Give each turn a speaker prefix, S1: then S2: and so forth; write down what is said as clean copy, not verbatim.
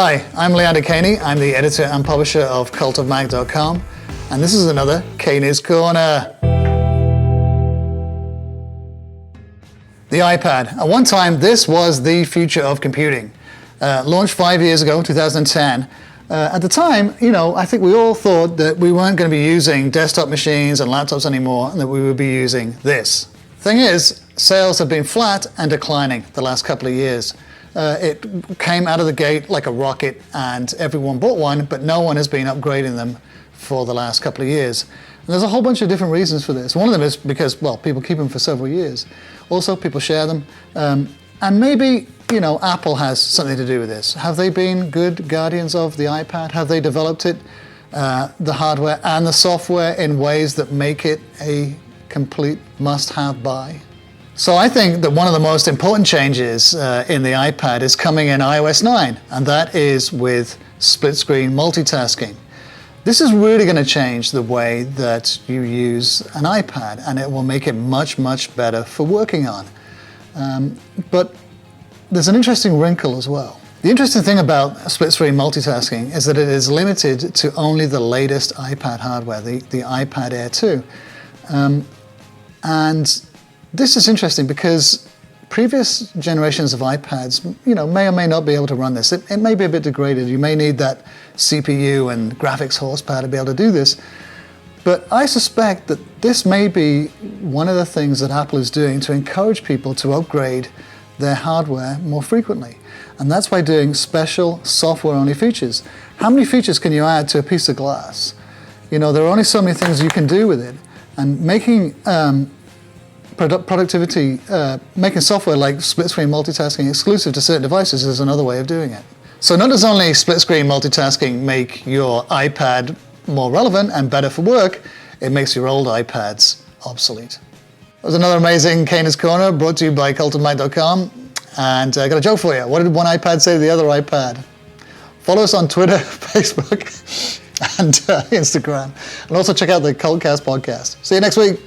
S1: Hi, I'm Kahney. I'm the editor and publisher of cultofmac.com, and this is another Kahney's Corner. The iPad. At one time, this was the future of computing. Launched 5 years ago, 2010. At the time, I think we all thought that we weren't going to be using desktop machines and laptops anymore, and that we would be using this. Thing is, sales have been flat and declining the last couple of years. It came out of the gate like a rocket and everyone bought one, but no one has been upgrading them for the last couple of years. And there's a whole bunch of different reasons for this. One of them is because, well, people keep them for several years. Also, people share them. And maybe, Apple has something to do with this. Have they been good guardians of the iPad? Have they developed it, the hardware and the software, in ways that make it a complete must-have buy? So I think that one of the most important changes in the iPad is coming in iOS 9, and that is with split-screen multitasking. This is really going to change the way that you use an iPad, and it will make it much, much better for working on. But there's an interesting wrinkle as well. The interesting thing about split-screen multitasking is that it is limited to only the latest iPad hardware, the iPad Air 2. And this is interesting because previous generations of iPads, may or may not be able to run this. It may be a bit degraded. You may need that CPU and graphics horsepower to be able to do this. But I suspect that this may be one of the things that Apple is doing to encourage people to upgrade their hardware more frequently. And that's by doing special software-only features. How many features can you add to a piece of glass? There are only so many things you can do with it. And making productivity, making software like split-screen multitasking exclusive to certain devices is another way of doing it. So not does only split-screen multitasking make your iPad more relevant and better for work, it makes your old iPads obsolete. That was another amazing Kahney's Corner brought to you by cultofmac.com. And I got a joke for you. What did one iPad say to the other iPad? Follow us on Twitter, Facebook, and Instagram. And also check out the Cultcast podcast. See you next week.